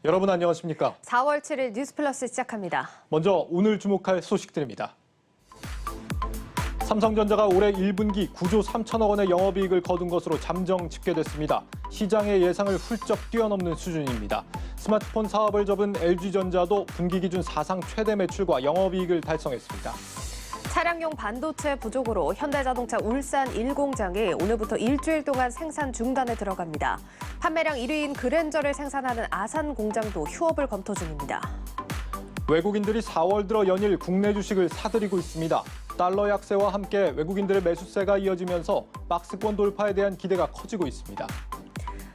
여러분 안녕하십니까? 4월 7일 뉴스플러스 시작합니다. 먼저 오늘 주목할 소식들입니다. 삼성전자가 올해 1분기 9조 3천억 원의 영업이익을 거둔 것으로 잠정 집계됐습니다. 시장의 예상을 훌쩍 뛰어넘는 수준입니다. 스마트폰 사업을 접은 LG전자도 분기 기준 사상 최대 매출과 영업이익을 달성했습니다. 차량용 반도체 부족으로 현대자동차 울산 1공장이 오늘부터 일주일 동안 생산 중단에 들어갑니다. 판매량 1위인 그랜저를 생산하는 아산 공장도 휴업을 검토 중입니다. 외국인들이 4월 들어 연일 국내 주식을 사들이고 있습니다. 달러 약세와 함께 외국인들의 매수세가 이어지면서 박스권 돌파에 대한 기대가 커지고 있습니다.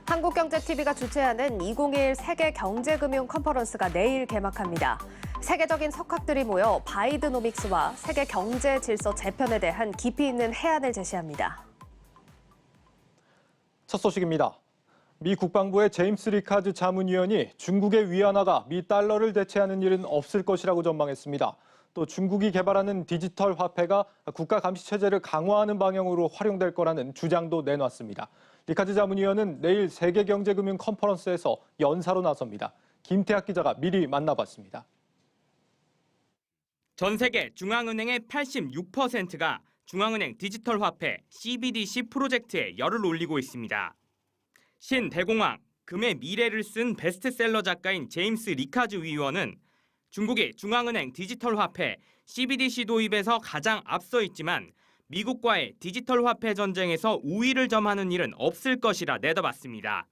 한국경제TV가 주최하는 2021 세계경제금융 컨퍼런스가 내일 개막합니다. 세계적인 석학들이 모여 바이드노믹스와 세계 경제 질서 재편에 대한 깊이 있는 해안을 제시합니다. 첫 소식입니다. 미 국방부의 제임스 리카즈 자문위원이 중국의 위안화가 미 달러를 대체하는 일은 없을 것이라고 전망했습니다. 또 중국이 개발하는 디지털 화폐가 국가 감시 체제를 강화하는 방향으로 활용될 거라는 주장도 내놨습니다. 리카즈 자문위원은 내일 세계경제금융 컨퍼런스에서 연사로 나섭니다. 김태학 기자가 미리 만나봤습니다. 전 세계 중앙은행의 86%가 중앙은행 디지털 화폐 CBDC 프로젝트에 열을 올리고 있습니다. 신대공황, 금의 미래를 쓴 베스트셀러 작가인 제임스 리카즈 위원은 중국이 중앙은행 디지털 화폐 CBDC 도입에서 가장 앞서 있지만 미국과의 디지털 화폐 전쟁에서 우위를 점하는 일은 없을 것이라 내다봤습니다.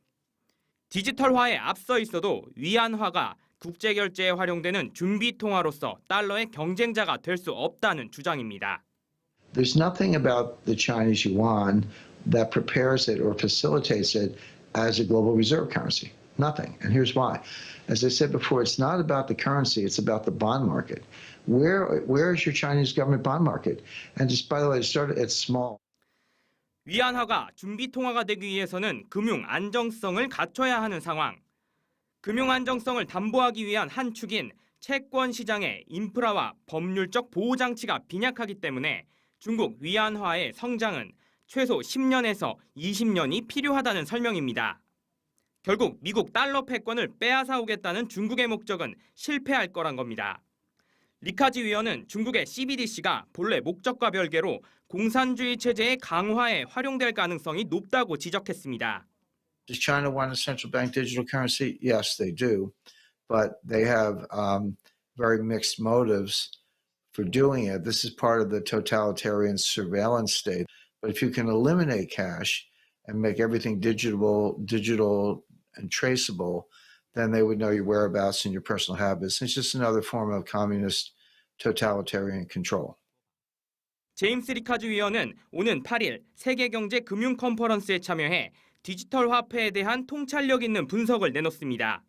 디지털화에 앞서 있어도 위안화가 국제결제에 활용되는 준비통화로서 달러의 경쟁자가 될 수 없다는 주장입니다. There's nothing about the Chinese yuan that prepares it or facilitates it as a global reserve currency. Nothing. And here's why. As I said before, it's not about the currency, it's about the bond market. Where is your Chinese government bond market? And just by the way, it's small. 위안화가 준비통화가 되기 위해서는 금융 안정성을 갖춰야 하는 상황. 금융 안정성을 담보하기 위한 한 축인 채권 시장의 인프라와 법률적 보호 장치가 빈약하기 때문에 중국 위안화의 성장은 최소 10년에서 20년이 필요하다는 설명입니다. 결국 미국 달러 패권을 빼앗아 오겠다는 중국의 목적은 실패할 거란 겁니다. 리카즈 위원은 중국의 CBDC가 본래 목적과 별개로 공산주의 체제의 강화에 활용될 가능성이 높다고 지적했습니다. Does China want a central bank digital currency? Yes, they do. But they have very mixed motives for doing it. This is part of the totalitarian surveillance state. But if you can eliminate cash and make everything digital and traceable, then they would know your whereabouts and your personal habits. It's just another form of communist totalitarian control. 제임스 리카즈 위원은 오는 8일 세계경제금융 컨퍼런스에 참여해 디지털 화폐에 대한 통찰력 있는 분석을 내놓습니다.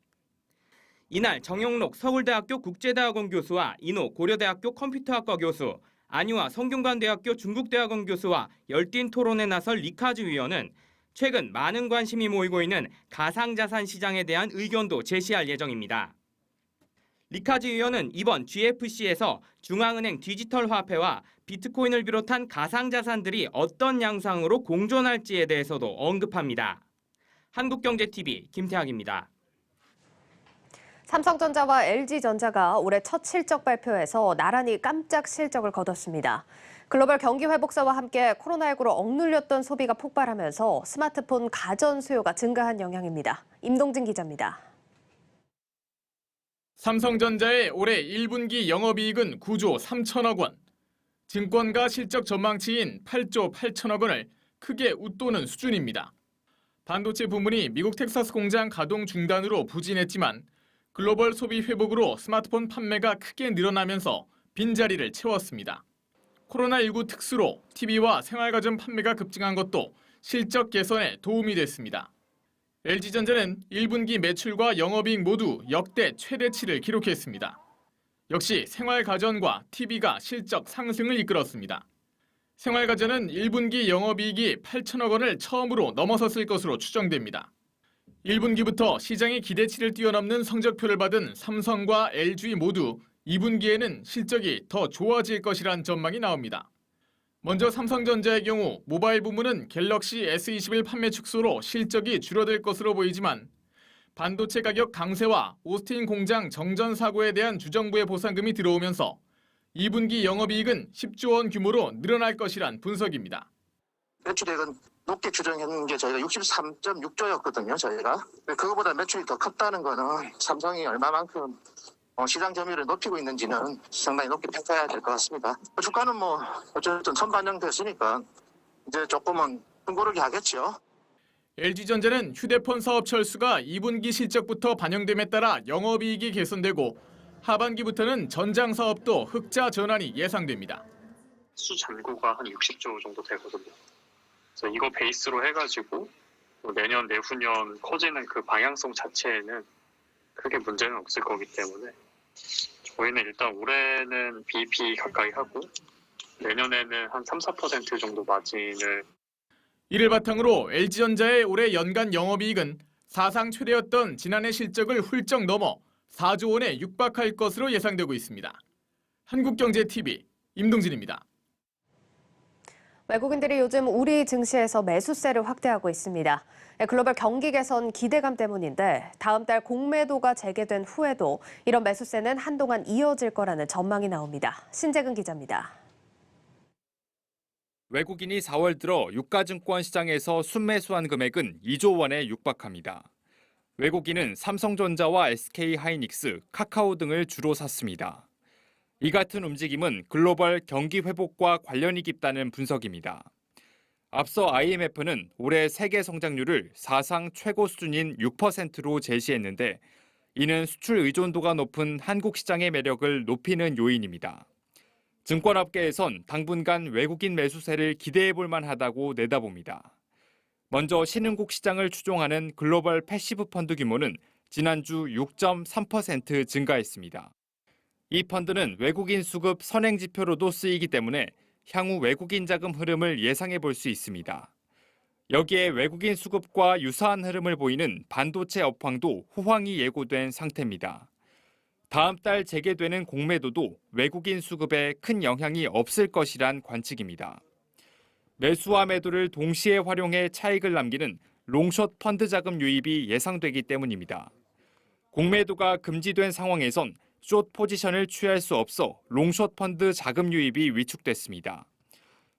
이날 정영록 서울대학교 국제대학원 교수와 이노 고려대학교 컴퓨터학과 교수, 안유아 성균관대학교 중국대학원 교수와 열띤 토론에 나설 리카즈 위원은 최근 많은 관심이 모이고 있는 가상자산 시장에 대한 의견도 제시할 예정입니다. 리카즈 위원은 이번 GFC에서 중앙은행 디지털 화폐와 비트코인을 비롯한 가상자산들이 어떤 양상으로 공존할지에 대해서도 언급합니다. 한국경제TV 김태학입니다. 삼성전자와 LG전자가 올해 첫 실적 발표에서 나란히 깜짝 실적을 거뒀습니다. 글로벌 경기 회복세와 함께 코로나19로 억눌렸던 소비가 폭발하면서 스마트폰 가전 수요가 증가한 영향입니다. 임동진 기자입니다. 삼성전자의 올해 1분기 영업이익은 9조 3천억 원, 증권가 실적 전망치인 8조 8천억 원을 크게 웃도는 수준입니다. 반도체 부문이 미국 텍사스 공장 가동 중단으로 부진했지만 글로벌 소비 회복으로 스마트폰 판매가 크게 늘어나면서 빈자리를 채웠습니다. 코로나19 특수로 TV와 생활가전 판매가 급증한 것도 실적 개선에 도움이 됐습니다. LG전자는 1분기 매출과 영업이익 모두 역대 최대치를 기록했습니다. 역시 생활가전과 TV가 실적 상승을 이끌었습니다. 생활가전은 1분기 영업이익이 8천억 원을 처음으로 넘어섰을 것으로 추정됩니다. 1분기부터 시장의 기대치를 뛰어넘는 성적표를 받은 삼성과 LG 모두 2분기에는 실적이 더 좋아질 것이란 전망이 나옵니다. 먼저 삼성전자의 경우 모바일 부문은 갤럭시 S21 판매 축소로 실적이 줄어들 것으로 보이지만 반도체 가격 강세와 오스틴 공장 정전 사고에 대한 주정부의 보상금이 들어오면서 2분기 영업이익은 10조 원 규모로 늘어날 것이란 분석입니다. 매출액은 높게 추정한 게 저희가 63.6조였거든요. 저희가 그거보다 매출이 더 컸다는 거는 삼성이 얼마만큼 시장 점유율을 높이고 있는지는 상당히 높게 평가해야 될 것 같습니다. 주가는 뭐 어쨌든 선반영됐으니까 이제 조금은 흥고르게 하겠죠. LG전자는 휴대폰 사업 철수가 2분기 실적부터 반영됨에 따라 영업이익이 개선되고 하반기부터는 전장 사업도 흑자 전환이 예상됩니다. 수잔고가 한 60조 정도 되거든요. 그래서 이거 베이스로 해가지고 내년, 내후년 커지는 그 방향성 자체에는 크게 문제는 없을 거기 때문에 저희는 일단 올해는 BEP 가까이 하고 내년에는 한 3, 4% 정도 마진을. 이를 바탕으로 LG전자의 올해 연간 영업이익은 사상 최대였던 지난해 실적을 훌쩍 넘어 4조 원에 육박할 것으로 예상되고 있습니다. 한국경제TV 임동진입니다. 외국인들이 요즘 우리 증시에서 매수세를 확대하고 있습니다. 글로벌 경기 개선 기대감 때문인데 다음 달 공매도가 재개된 후에도 이런 매수세는 한동안 이어질 거라는 전망이 나옵니다. 신재근 기자입니다. 외국인이 4월 들어 유가증권 시장에서 순매수한 금액은 2조 원에 육박합니다. 외국인은 삼성전자와 SK하이닉스, 카카오 등을 주로 샀습니다. 이 같은 움직임은 글로벌 경기 회복과 관련이 깊다는 분석입니다. 앞서 IMF는 올해 세계 성장률을 사상 최고 수준인 6%로 제시했는데 이는 수출 의존도가 높은 한국 시장의 매력을 높이는 요인입니다. 증권업계에선 당분간 외국인 매수세를 기대해 볼 만하다고 내다봅니다. 먼저 신흥국 시장을 추종하는 글로벌 패시브 펀드 규모는 지난주 6.3% 증가했습니다. 이 펀드는 외국인 수급 선행 지표로도 쓰이기 때문에 향후 외국인 자금 흐름을 예상해 볼 수 있습니다. 여기에 외국인 수급과 유사한 흐름을 보이는 반도체 업황도 호황이 예고된 상태입니다. 다음 달 재개되는 공매도도 외국인 수급에 큰 영향이 없을 것이란 관측입니다. 매수와 매도를 동시에 활용해 차익을 남기는 롱숏 펀드 자금 유입이 예상되기 때문입니다. 공매도가 금지된 상황에선 숏 포지션을 취할 수 없어 롱숏 펀드 자금 유입이 위축됐습니다.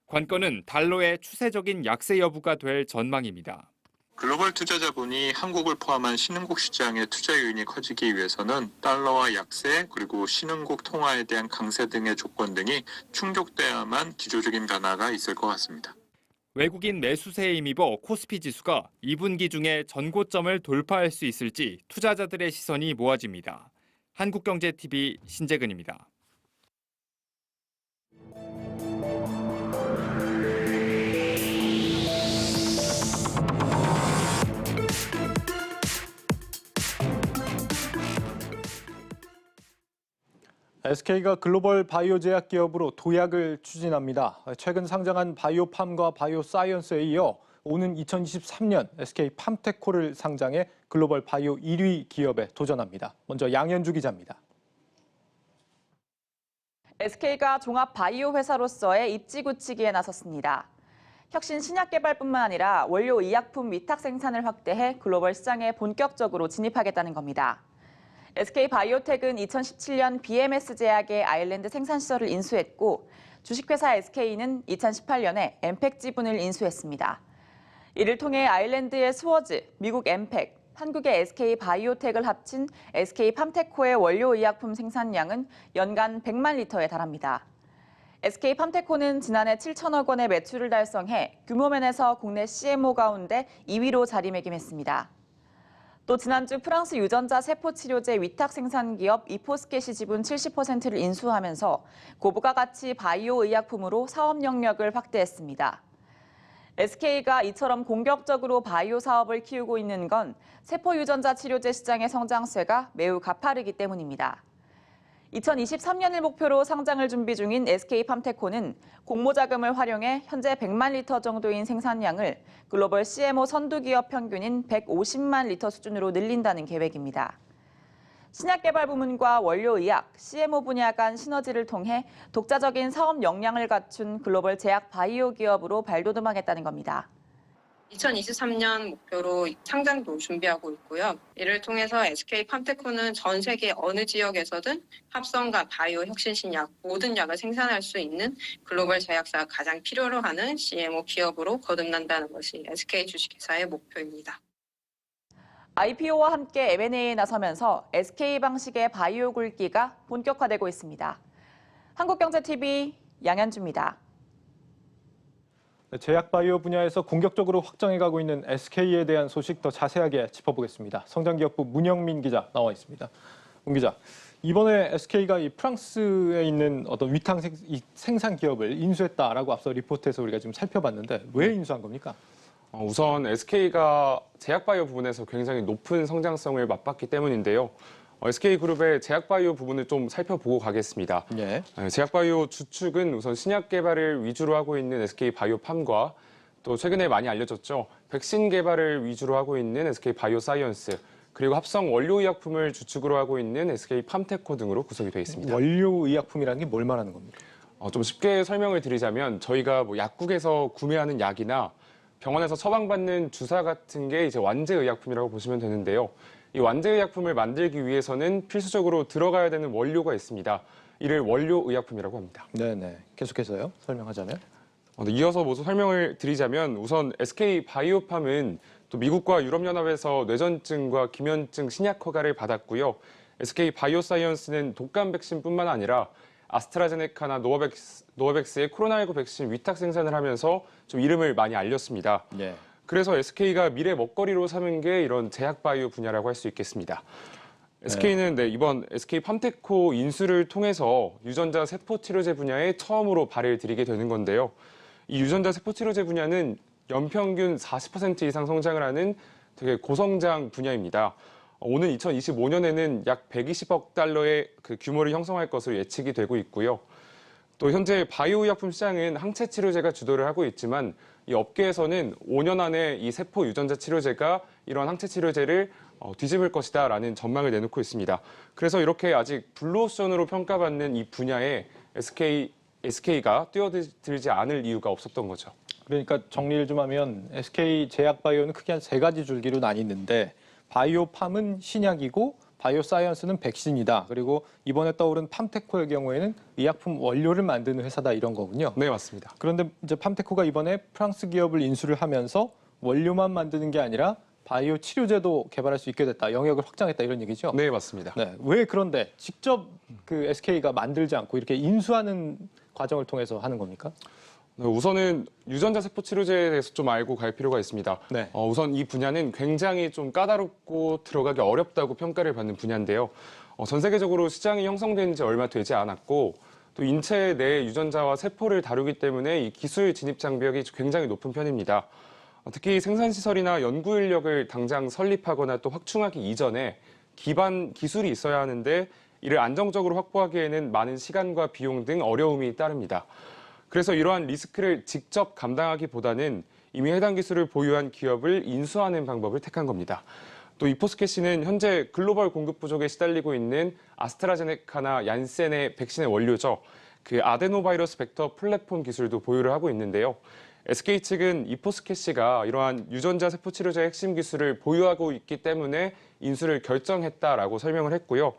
관건은 달러의 추세적인 약세 여부가 될 전망입니다. 글로벌 투자자분이 한국을 포함한 신흥국 시장의 투자 요인이 커지기 위해서는 달러와 약세 그리고 신흥국 통화에 대한 강세 등의 조건 등이 충족돼야만 기조적인 변화가 있을 것 같습니다. 외국인 매수세에 힘입어 코스피 지수가 2분기 중에 전고점을 돌파할 수 있을지 투자자들의 시선이 모아집니다. 한국경제TV 신재근입니다. SK가 글로벌 바이오 제약 기업으로 도약을 추진합니다. 최근 상장한 바이오팜과 바이오사이언스에 이어 오는 2023년 SK 팜테코를 상장해 글로벌 바이오 1위 기업에 도전합니다. 먼저 양현주 기자입니다. SK가 종합 바이오 회사로서의 입지 굳히기에 나섰습니다. 혁신 신약 개발뿐만 아니라 원료 의약품 위탁 생산을 확대해 글로벌 시장에 본격적으로 진입하겠다는 겁니다. SK바이오텍은 2017년 BMS 제약의 아일랜드 생산 시설을 인수했고 주식회사 SK는 2018년에 엠팩 지분을 인수했습니다. 이를 통해 아일랜드의 스워즈, 미국 엠팩, 한국의 SK바이오텍을 합친 SK팜테코의 원료 의약품 생산량은 연간 100만 리터에 달합니다. SK팜테코는 지난해 7천억 원의 매출을 달성해 규모면에서 국내 CMO 가운데 2위로 자리매김했습니다. 또 지난주 프랑스 유전자 세포치료제 위탁 생산 기업 이포스켓이 지분 70%를 인수하면서 고부가 가치 바이오 의약품으로 사업 영역을 확대했습니다. SK가 이처럼 공격적으로 바이오 사업을 키우고 있는 건 세포 유전자 치료제 시장의 성장세가 매우 가파르기 때문입니다. 2023년을 목표로 상장을 준비 중인 SK팜테코는 공모자금을 활용해 현재 100만 리터 정도인 생산량을 글로벌 CMO 선두기업 평균인 150만 리터 수준으로 늘린다는 계획입니다. 신약개발 부문과 원료의학, CMO 분야 간 시너지를 통해 독자적인 사업 역량을 갖춘 글로벌 제약 바이오 기업으로 발돋움하겠다는 겁니다. 2023년 목표로 상장도 준비하고 있고요. 이를 통해서 SK팜테코는 전 세계 어느 지역에서든 합성과 바이오 혁신신약 모든 약을 생산할 수 있는 글로벌 제약사가 가장 필요로 하는 CMO 기업으로 거듭난다는 것이 SK 주식회사의 목표입니다. IPO와 함께 M&A에 나서면서 SK 방식의 바이오 굴기가 본격화되고 있습니다. 한국경제TV 양현주입니다. 제약바이오 분야에서 공격적으로 확장해가고 있는 SK에 대한 소식 더 자세하게 짚어보겠습니다. 성장기업부 문영민 기자 나와 있습니다. 문 기자, 이번에 SK가 이 프랑스에 있는 어떤 위탁 생산 기업을 인수했다라고 앞서 리포트에서 우리가 지금 살펴봤는데 왜 인수한 겁니까? 우선 SK가 제약바이오 부분에서 굉장히 높은 성장성을 맛봤기 때문인데요. SK그룹의 제약바이오 부분을 좀 살펴보고 가겠습니다. 예. 제약바이오 주축은 우선 신약 개발을 위주로 하고 있는 SK바이오팜과 또 최근에 많이 알려졌죠. 백신 개발을 위주로 하고 있는 SK바이오사이언스, 그리고 합성 원료의약품을 주축으로 하고 있는 SK팜테코 등으로 구성이 되어 있습니다. 원료의약품이라는 게 뭘 말하는 겁니까? 좀 쉽게 설명을 드리자면 저희가 뭐 약국에서 구매하는 약이나 병원에서 처방받는 주사 같은 게 이제 완제의약품이라고 보시면 되는데요. 이 완제의약품을 만들기 위해서는 필수적으로 들어가야 되는 원료가 있습니다. 이를 원료의약품이라고 합니다. 네네. 계속해서요. 설명하자면. 이어서 모두 설명을 드리자면 우선 SK바이오팜은 또 미국과 유럽연합에서 뇌전증과 기면증 신약 허가를 받았고요. SK바이오사이언스는 독감 백신뿐만 아니라 아스트라제네카나 노바백스의 코로나19 백신 위탁 생산을 하면서 좀 이름을 많이 알렸습니다. 예. 그래서 SK가 미래 먹거리로 삼은 게 이런 제약바이오 분야라고 할 수 있겠습니다. SK는 이번 SK팜테코 인수를 통해서 유전자 세포치료제 분야에 처음으로 발을 들이게 되는 건데요. 이 유전자 세포치료제 분야는 연평균 40% 이상 성장을 하는 되게 고성장 분야입니다. 오는 2025년에는 약 120억 달러의 그 규모를 형성할 것으로 예측이 되고 있고요. 또 현재 바이오의약품 시장은 항체 치료제가 주도를 하고 있지만 이 업계에서는 5년 안에 이 세포 유전자 치료제가 이러한 항체 치료제를 뒤집을 것이다라는 전망을 내놓고 있습니다. 그래서 이렇게 아직 블루오션으로 평가받는 이 분야에 SK가 뛰어들지 않을 이유가 없었던 거죠. 그러니까 정리를 좀 하면 SK 제약바이오는 크게 한 세 가지 줄기로 나뉘는데 바이오팜은 신약이고 바이오사이언스는 백신이다. 그리고 이번에 떠오른 팜테코의 경우에는 의약품 원료를 만드는 회사다 이런 거군요. 네, 맞습니다. 그런데 이제 팜테코가 이번에 프랑스 기업을 인수를 하면서 원료만 만드는 게 아니라 바이오 치료제도 개발할 수 있게 됐다. 영역을 확장했다 이런 얘기죠. 네, 맞습니다. 네. 왜 그런데 직접 그 SK가 만들지 않고 이렇게 인수하는 과정을 통해서 하는 겁니까? 우선은 유전자 세포 치료제에 대해서 좀 알고 갈 필요가 있습니다. 네. 우선 이 분야는 굉장히 좀 까다롭고 들어가기 어렵다고 평가를 받는 분야인데요. 전 세계적으로 시장이 형성된 지 얼마 되지 않았고 또 인체 내 유전자와 세포를 다루기 때문에 이 기술 진입 장벽이 굉장히 높은 편입니다. 특히 생산시설이나 연구 인력을 당장 설립하거나 또 확충하기 이전에 기반 기술이 있어야 하는데 이를 안정적으로 확보하기에는 많은 시간과 비용 등 어려움이 따릅니다. 그래서 이러한 리스크를 직접 감당하기보다는 이미 해당 기술을 보유한 기업을 인수하는 방법을 택한 겁니다. 또 이포스켓이는 현재 글로벌 공급 부족에 시달리고 있는 아스트라제네카나 얀센의 백신의 원료죠. 그 아데노바이러스 벡터 플랫폼 기술도 보유를 하고 있는데요. SK 측은 이포스켓이가 이러한 유전자 세포 치료제의 핵심 기술을 보유하고 있기 때문에 인수를 결정했다라고 설명을 했고요.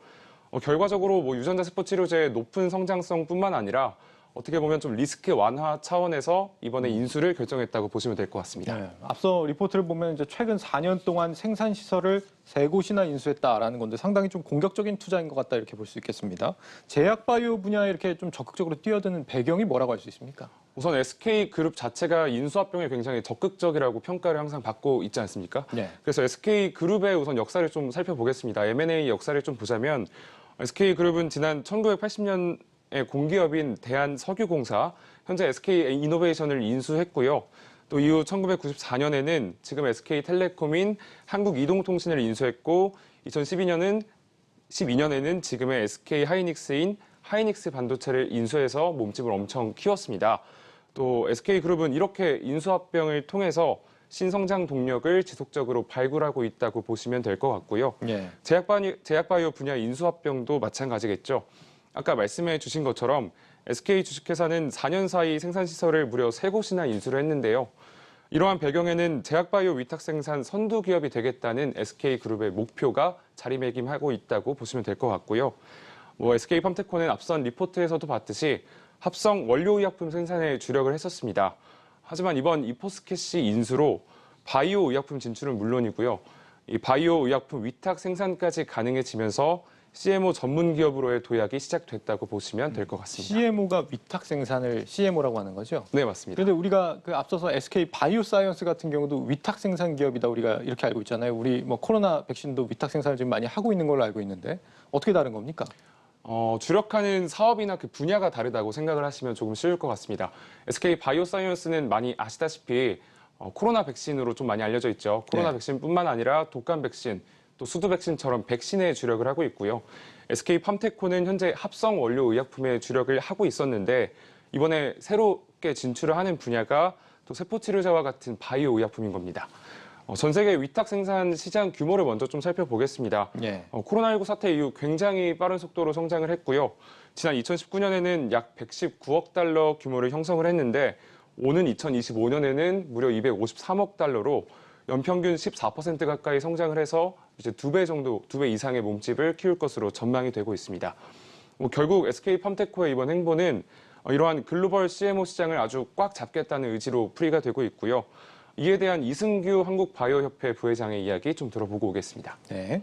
결과적으로 유전자 세포 치료제의 높은 성장성뿐만 아니라 어떻게 보면 좀 리스크 완화 차원에서 이번에 인수를 결정했다고 보시면 될 것 같습니다. 네. 앞서 리포트를 보면 이제 최근 4년 동안 생산 시설을 3곳이나 인수했다라는 건데 상당히 좀 공격적인 투자인 것 같다 이렇게 볼 수 있겠습니다. 제약 바이오 분야에 이렇게 좀 적극적으로 뛰어드는 배경이 뭐라고 할 수 있습니까? 우선 SK그룹 자체가 인수합병에 굉장히 적극적이라고 평가를 항상 받고 있지 않습니까? 네. 그래서 SK그룹의 우선 역사를 좀 살펴보겠습니다. M&A 역사를 좀 보자면 SK그룹은 지난 1980년에 공기업인 대한석유공사, 현재 SK이노베이션을 인수했고요. 또 이후 1994년에는 지금 SK텔레콤인 한국이동통신을 인수했고 2012년에는 지금의 SK하이닉스인 하이닉스 반도체를 인수해서 몸집을 엄청 키웠습니다. 또 SK그룹은 이렇게 인수합병을 통해서 신성장 동력을 지속적으로 발굴하고 있다고 보시면 될 것 같고요. 네. 제약바이오 분야 인수합병도 마찬가지겠죠. 아까 말씀해 주신 것처럼 SK 주식회사는 4년 사이 생산시설을 무려 3곳이나 인수를 했는데요. 이러한 배경에는 제약바이오 위탁 생산 선두 기업이 되겠다는 SK그룹의 목표가 자리매김하고 있다고 보시면 될 것 같고요. SK팜테코는 앞선 리포트에서도 봤듯이 합성 원료의약품 생산에 주력을 했었습니다. 하지만 이번 이포스켓시 인수로 바이오 의약품 진출은 물론이고요. 이 바이오 의약품 위탁 생산까지 가능해지면서 CMO 전문 기업으로의 도약이 시작됐다고 보시면 될 것 같습니다. CMO가 위탁 생산을 CMO라고 하는 거죠? 네, 맞습니다. 그런데 우리가 앞서서 SK 바이오사이언스 같은 경우도 위탁 생산 기업이다 우리가 이렇게 알고 있잖아요. 우리 코로나 백신도 위탁 생산을 지금 많이 하고 있는 걸로 알고 있는데 어떻게 다른 겁니까? 주력하는 사업이나 그 분야가 다르다고 생각을 하시면 조금 쉬울 것 같습니다. SK 바이오사이언스는 많이 아시다시피 코로나 백신으로 좀 많이 알려져 있죠. 코로나 백신뿐만 아니라 독감 백신, 또 수두 백신처럼 백신에 주력을 하고 있고요. SK팜테코는 현재 합성 원료 의약품에 주력을 하고 있었는데 이번에 새롭게 진출을 하는 분야가 또 세포치료제와 같은 바이오 의약품인 겁니다. 전 세계 위탁 생산 시장 규모를 먼저 좀 살펴보겠습니다. 코로나19 사태 이후 굉장히 빠른 속도로 성장을 했고요. 지난 2019년에는 약 119억 달러 규모를 형성을 했는데 오는 2025년에는 무려 253억 달러로 연평균 14% 가까이 성장을 해서 이제 2배 이상의 몸집을 키울 것으로 전망이 되고 있습니다. 결국 SK팜테코의 이번 행보는 이러한 글로벌 CMO 시장을 아주 꽉 잡겠다는 의지로 풀이가 되고 있고요. 이에 대한 이승규 한국바이오협회 부회장의 이야기 좀 들어보고 오겠습니다. 네.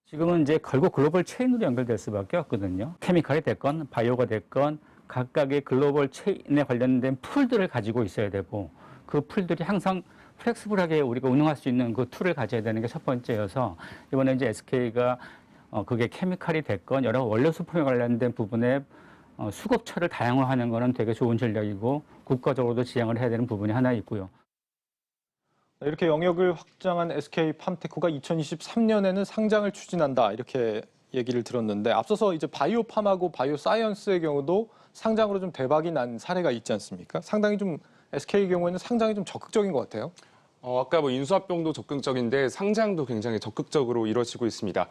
지금은 이제 결국 글로벌 체인으로 연결될 수밖에 없거든요. 케미칼이 됐건 바이오가 됐건 각각의 글로벌 체인에 관련된 풀들을 가지고 있어야 되고 그 풀들이 항상 플렉스블하게 우리가 운영할 수 있는 그 툴을 가져야 되는 게 첫 번째여서 이번에 이제 SK가 그게 케미칼이 됐건 여러 원료 수품에 관련된 부분에 수급처를 다양화하는 거는 되게 좋은 전략이고 국가적으로도 지향을 해야 되는 부분이 하나 있고요. 이렇게 영역을 확장한 SK팜테코가 2023년에는 상장을 추진한다 이렇게 얘기를 들었는데 앞서서 이제 바이오팜하고 바이오사이언스의 경우도 상장으로 좀 대박이 난 사례가 있지 않습니까? 상당히 좀 SK의 경우에는 상장이 좀 적극적인 것 같아요. 아까 인수합병도 적극적인데 상장도 굉장히 적극적으로 이루어지고 있습니다.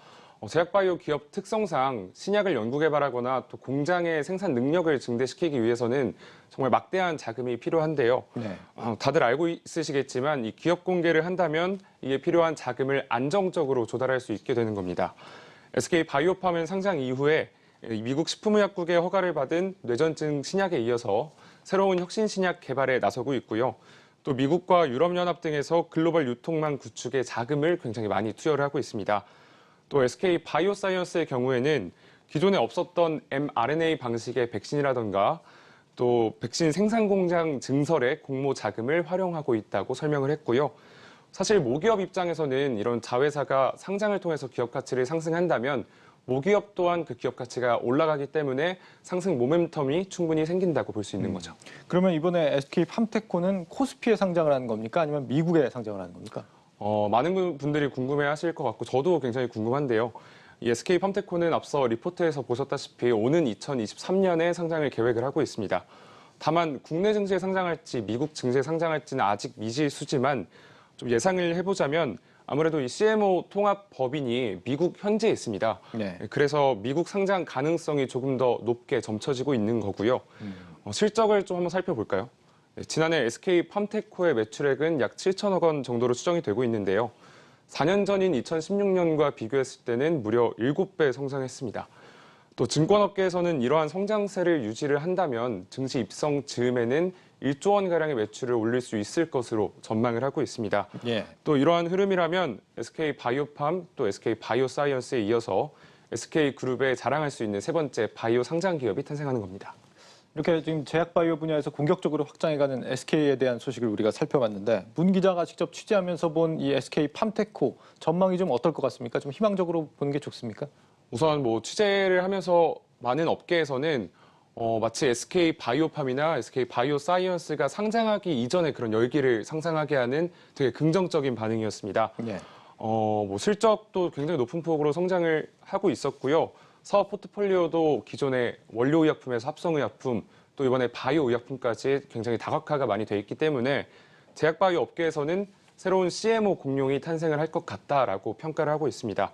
제약바이오 기업 특성상 신약을 연구개발하거나 또 공장의 생산 능력을 증대시키기 위해서는 정말 막대한 자금이 필요한데요. 다들 알고 있으시겠지만 이 기업 공개를 한다면 이에 필요한 자금을 안정적으로 조달할 수 있게 되는 겁니다. SK바이오팜은 상장 이후에 미국 식품의약국의 허가를 받은 뇌전증 신약에 이어서 새로운 혁신 신약 개발에 나서고 있고요. 또 미국과 유럽연합 등에서 글로벌 유통망 구축에 자금을 굉장히 많이 투여를 하고 있습니다. 또 SK 바이오사이언스의 경우에는 기존에 없었던 mRNA 방식의 백신이라던가 또 백신 생산 공장 증설에 공모 자금을 활용하고 있다고 설명을 했고요. 사실 모기업 입장에서는 이런 자회사가 상장을 통해서 기업 가치를 상승한다면 모기업 또한 그 기업 가치가 올라가기 때문에 상승 모멘텀이 충분히 생긴다고 볼 수 있는 거죠. 그러면 이번에 SK팜테코는 코스피에 상장을 하는 겁니까? 아니면 미국에 상장을 하는 겁니까? 많은 분들이 궁금해하실 것 같고 저도 굉장히 궁금한데요. 이 SK팜테코는 앞서 리포트에서 보셨다시피 오는 2023년에 상장을 계획을 하고 있습니다. 다만 국내 증시에 상장할지 미국 증시에 상장할지는 아직 미지수지만 좀 예상을 해보자면 아무래도 이 CMO 통합 법인이 미국 현지에 있습니다. 그래서 미국 상장 가능성이 조금 더 높게 점쳐지고 있는 거고요. 실적을 좀 한번 살펴볼까요? 지난해 SK팜테코의 매출액은 약 7천억 원 정도로 추정이 되고 있는데요. 4년 전인 2016년과 비교했을 때는 무려 7배 성장했습니다. 또 증권업계에서는 이러한 성장세를 유지를 한다면 증시 입성 즈음에는 1조 원가량의 매출을 올릴 수 있을 것으로 전망을 하고 있습니다. 또 이러한 흐름이라면 SK바이오팜 또 SK바이오사이언스에 이어서 SK그룹에 자랑할 수 있는 세 번째 바이오 상장 기업이 탄생하는 겁니다. 이렇게 지금 제약바이오 분야에서 공격적으로 확장해가는 SK에 대한 소식을 우리가 살펴봤는데 문 기자가 직접 취재하면서 본 이 SK팜테코 전망이 좀 어떨 것 같습니까? 좀 희망적으로 보는 게 좋습니까? 우선 취재를 하면서 많은 업계에서는 마치 SK바이오팜이나 SK바이오사이언스가 상장하기 이전에 그런 열기를 상상하게 하는 되게 긍정적인 반응이었습니다. 실적도 굉장히 높은 폭으로 성장을 하고 있었고요. 사업 포트폴리오도 기존의 원료의약품에서 합성의약품, 또 이번에 바이오의약품까지 굉장히 다각화가 많이 돼 있기 때문에 제약바이오 업계에서는 새로운 CMO 공룡이 탄생을 할 것 같다라고 평가를 하고 있습니다.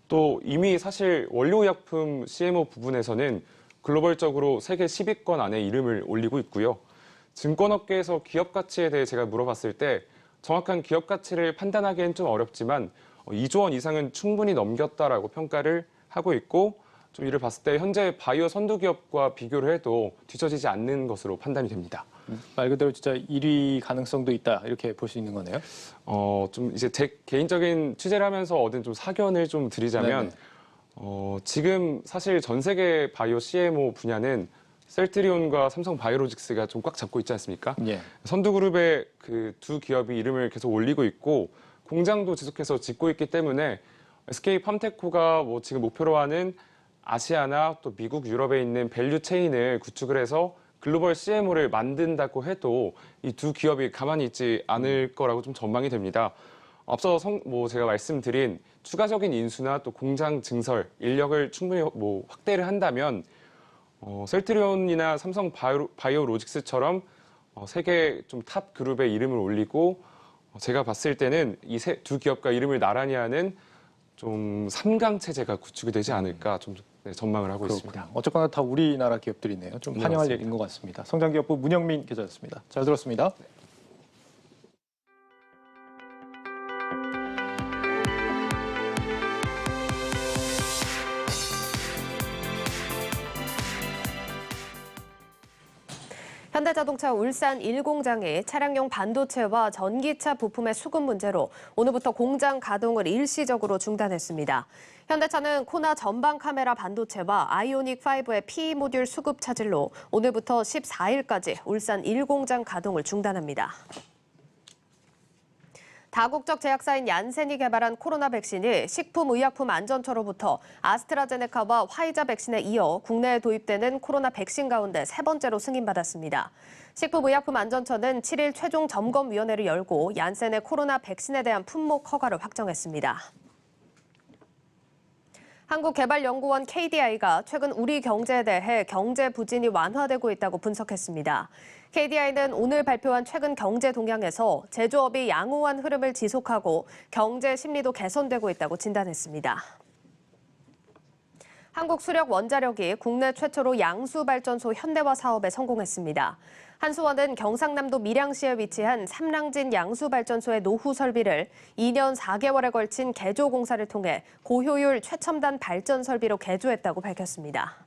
또 이미 사실 원료의약품 CMO 부분에서는 글로벌적으로 세계 10위권 안에 이름을 올리고 있고요. 증권업계에서 기업 가치에 대해 제가 물어봤을 때 정확한 기업 가치를 판단하기엔 좀 어렵지만 2조 원 이상은 충분히 넘겼다라고 평가를 하고 있고 좀 이를 봤을 때 현재 바이오 선두 기업과 비교를 해도 뒤처지지 않는 것으로 판단이 됩니다. 말 그대로 진짜 1위 가능성도 있다 이렇게 볼 수 있는 거네요. 좀 이제 제 개인적인 취재를 하면서 얻은 좀 사견을 좀 드리자면 지금 사실 전 세계 바이오 CMO 분야는 셀트리온과 삼성 바이오로직스가 좀 꽉 잡고 있지 않습니까? 예. 선두그룹의 그 두 기업이 이름을 계속 올리고 있고 공장도 지속해서 짓고 있기 때문에 SK 팜테코가 뭐 지금 목표로 하는 아시아나 또 미국, 유럽에 있는 밸류 체인을 구축을 해서 글로벌 CMO를 만든다고 해도 이 두 기업이 가만히 있지 않을 거라고 좀 전망이 됩니다. 앞서 제가 말씀드린 추가적인 인수나 또 공장 증설, 인력을 충분히 확대를 한다면 셀트리온이나 삼성 바이오로직스처럼 세계 좀 탑 그룹의 이름을 올리고 제가 봤을 때는 이 두 기업과 이름을 나란히 하는 좀 3강 체제가 구축이 되지 않을까 좀 전망을 하고 그렇군요. 있습니다. 어쨌거나 다 우리나라 기업들이네요. 좀 환영할 맞습니다. 얘기인 것 같습니다. 성장기업부 문영민 기자였습니다. 잘 들었습니다. 현대자동차 울산 1공장이 차량용 반도체와 전기차 부품의 수급 문제로 오늘부터 공장 가동을 일시적으로 중단했습니다. 현대차는 코나 전방 카메라 반도체와 아이오닉5의 PE 모듈 수급 차질로 오늘부터 14일까지 울산 1공장 가동을 중단합니다. 다국적 제약사인 얀센이 개발한 코로나 백신이 식품의약품안전처로부터 아스트라제네카와 화이자 백신에 이어 국내에 도입되는 코로나 백신 가운데 세 번째로 승인받았습니다. 식품의약품안전처는 7일 최종 점검위원회를 열고 얀센의 코로나 백신에 대한 품목 허가를 확정했습니다. 한국개발연구원 KDI가 최근 우리 경제에 대해 경제 부진이 완화되고 있다고 분석했습니다. KDI는 오늘 발표한 최근 경제 동향에서 제조업이 양호한 흐름을 지속하고 경제 심리도 개선되고 있다고 진단했습니다. 한국수력원자력이 국내 최초로 양수발전소 현대화 사업에 성공했습니다. 한수원은 경상남도 밀양시에 위치한 삼랑진 양수발전소의 노후 설비를 2년 4개월에 걸친 개조 공사를 통해 고효율 최첨단 발전 설비로 개조했다고 밝혔습니다.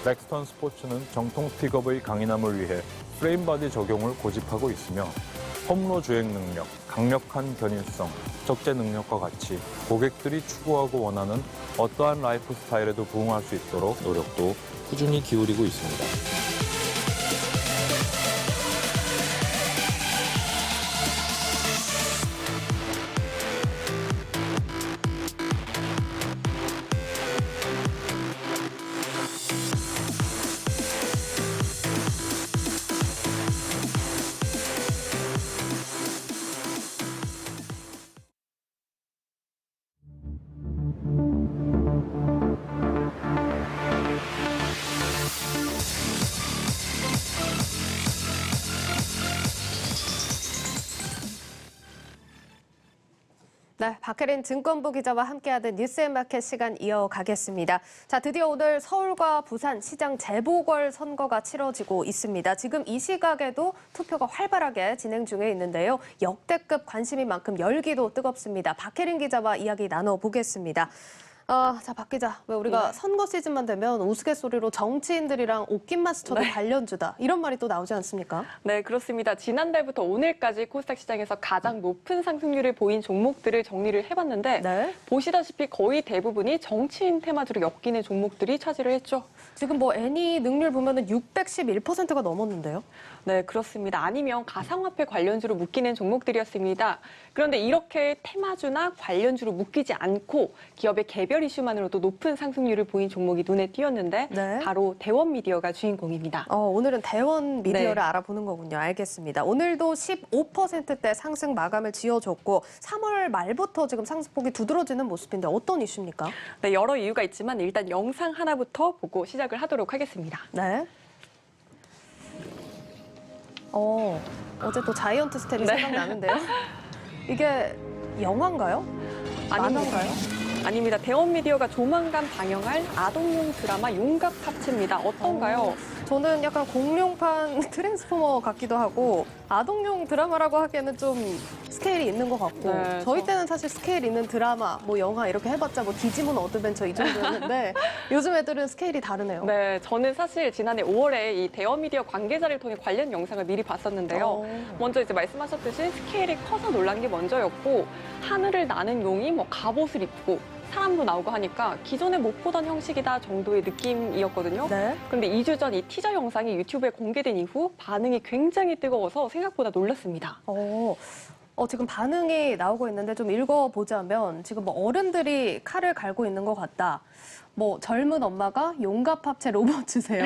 렉스턴 스포츠는 정통 픽업의 강인함을 위해 프레임바디 적용을 고집하고 있으며 홈로 주행 능력, 강력한 견인성, 적재 능력과 같이 고객들이 추구하고 원하는 어떠한 라이프 스타일에도 부응할 수 있도록 노력도 꾸준히 기울이고 있습니다. 네, 박혜린 증권부 기자와 함께하는 뉴스앤마켓 시간 이어가겠습니다. 자, 드디어 오늘 서울과 부산 시장 재보궐 선거가 치러지고 있습니다. 지금 이 시각에도 투표가 활발하게 진행 중에 있는데요. 역대급 관심인 만큼 열기도 뜨겁습니다. 박혜린 기자와 이야기 나눠보겠습니다. 자, 박 기자, 왜 우리가 선거 시즌만 되면 우스갯소리로 정치인들이랑 옷깃만 스쳐도 관련주다 이런 말이 또 나오지 않습니까? 네, 그렇습니다. 지난달부터 오늘까지 코스닥 시장에서 가장 높은 상승률을 보인 종목들을 정리를 해봤는데 보시다시피 거의 대부분이 정치인 테마주로 엮이는 종목들이 차지를 했죠. 지금 뭐 애니 능률 보면은 611%가 넘었는데요? 네, 그렇습니다. 아니면 가상화폐 관련주로 묶이는 종목들이었습니다. 그런데 이렇게 테마주나 관련주로 묶이지 않고 기업의 개별 대결 이슈만으로도 높은 상승률을 보인 종목이 눈에 띄었는데 네. 바로 대원미디어가 주인공입니다. 오늘은 대원 미디어를 네. 알아보는 거군요. 알겠습니다. 오늘도 15%대 상승 마감을 지어줬고 3월 말부터 지금 상승폭이 두드러지는 모습인데 어떤 이슈입니까? 네, 여러 이유가 있지만 일단 영상 하나부터 보고 시작을 하도록 하겠습니다. 네. 어제 또 자이언트 스텝이 네. 생각나는데요. 이게 영화인가요? 만화인가요? 아닙니다. 대원미디어가 조만간 방영할 아동용 드라마 용갑 합체입니다. 어떤가요? 저는 약간 공룡판 트랜스포머 같기도 하고 아동용 드라마라고 하기에는 좀 스케일이 있는 것 같고 네, 저희 때는 사실 스케일 있는 드라마, 뭐 영화 이렇게 해봤자 뭐 디지몬 어드벤처 이 정도였는데 요즘 애들은 스케일이 다르네요. 네, 저는 사실 지난해 5월에 이 대원미디어 관계자를 통해 관련 영상을 미리 봤었는데요. 먼저 이제 말씀하셨듯이 스케일이 커서 놀란 게 먼저였고 하늘을 나는 용이 뭐 갑옷을 입고 사람도 나오고 하니까 기존에 못 보던 형식이다 정도의 느낌이었거든요. 네. 그런데 2주 전 이 티저 영상이 유튜브에 공개된 이후 반응이 굉장히 뜨거워서 생각보다 놀랐습니다. 지금 반응이 나오고 있는데 좀 읽어보자면 지금 뭐 어른들이 칼을 갈고 있는 것 같다. 뭐 젊은 엄마가 용갑 합체 로봇 주세요.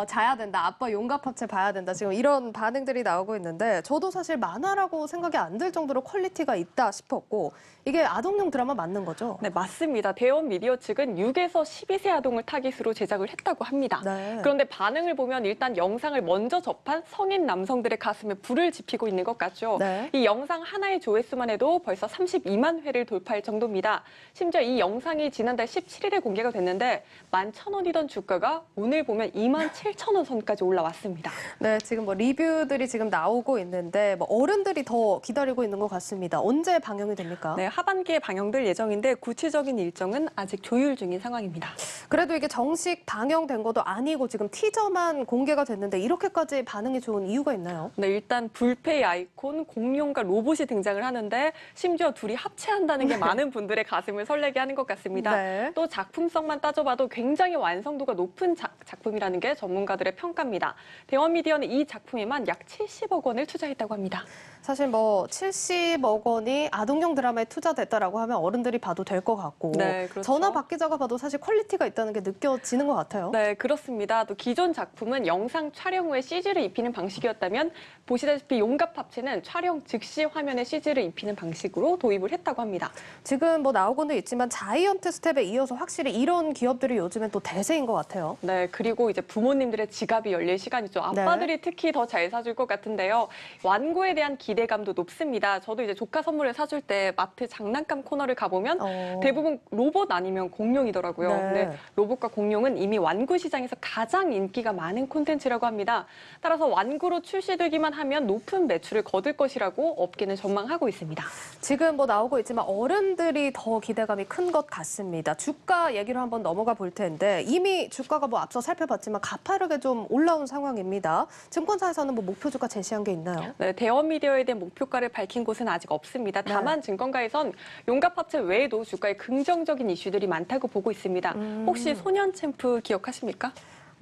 자야 된다. 아빠 용갑 합체 봐야 된다. 지금 이런 반응들이 나오고 있는데 저도 사실 만화라고 생각이 안 들 정도로 퀄리티가 있다 싶었고 이게 아동용 드라마 맞는 거죠? 네, 맞습니다. 대원미디어 측은 6에서 12세 아동을 타깃으로 제작을 했다고 합니다. 네. 그런데 반응을 보면 일단 영상을 먼저 접한 성인 남성들의 가슴에 불을 지피고 있는 것 같죠. 네. 이 영상 하나의 조회수만 해도 벌써 32만 회를 돌파할 정도입니다. 심지어 이 영상이 지난달 17일에 공개가 됐는데 11,000원이던 주가가 오늘 보면 27,000원 선까지 올라왔습니다. 네, 지금 뭐 리뷰들이 지금 나오고 있는데 뭐 어른들이 더 기다리고 있는 것 같습니다. 언제 방영이 됩니까? 네, 하반기에 방영될 예정인데 구체적인 일정은 아직 조율 중인 상황입니다. 그래도 이게 정식 방영된 것도 아니고 지금 티저만 공개가 됐는데 이렇게까지 반응이 좋은 이유가 있나요? 네, 일단 불페의 아이콘 공룡과 로봇이 등장을 하는데 심지어 둘이 합체한다는 게 많은 분들의 가슴을 설레게 하는 것 같습니다. 네. 또 작품성만 따져봐도 굉장히 완성도가 높은 작품이라는 게 전문가들의 평가입니다. 대원미디어는 이 작품에만 약 70억 원을 투자했다고 합니다. 사실 뭐 70억 원이 아동용 드라마에 투자됐다라고 하면 어른들이 봐도 될 것 같고 네, 그렇죠. 전화 받기자가 봐도 사실 퀄리티가 있다는 게 느껴지는 것 같아요. 네, 그렇습니다. 또 기존 작품은 영상 촬영 후에 CG를 입히는 방식이었다면 보시다시피 용갑 합체는 촬영 즉시 화면에 CG를 입히는 방식으로 도입을 했다고 합니다. 지금 뭐 나오고는 있지만 자이언트 스텝에 이어서 확실히 이런 기업들이 요즘엔 또 대세인 것 같아요. 네, 그리고 이제 부모님들의 지갑이 열릴 시간이죠. 아빠들이 특히 더 잘 사줄 것 같은데요. 완구에 대한 기대감도 높습니다. 저도 이제 조카 선물을 사줄 때 마트 장난감 코너를 가보면 대부분 로봇 아니면 공룡이더라고요. 네. 근데 로봇과 공룡은 이미 완구 시장에서 가장 인기가 많은 콘텐츠라고 합니다. 따라서 완구로 출시되기만 하면 높은 매출을 거둘 것이라고 업계는 전망하고 있습니다. 지금 뭐 나오고 있지만 어른들이 더 기대감이 큰 것 같습니다. 주가 얘기로 한번 넘어가 볼 텐데 이미 주가가 뭐 앞서 살펴봤지만 가파르게 좀 올라온 상황입니다. 증권사에서는 뭐 목표 주가 제시한 게 있나요? 네, 대원미디어에 대한 목표가를 밝힌 곳은 아직 없습니다. 다만 증권가에선 용갑 합체 외에도 주가에 긍정적인 이슈들이 많다고 보고 있습니다. 혹시 소년 챔프 기억하십니까?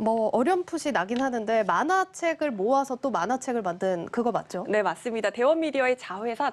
뭐 어렴풋이 나긴 하는데 만화책을 모아서 또 만화책을 만든 그거 맞죠? 네, 맞습니다. 대원미디어의 자회사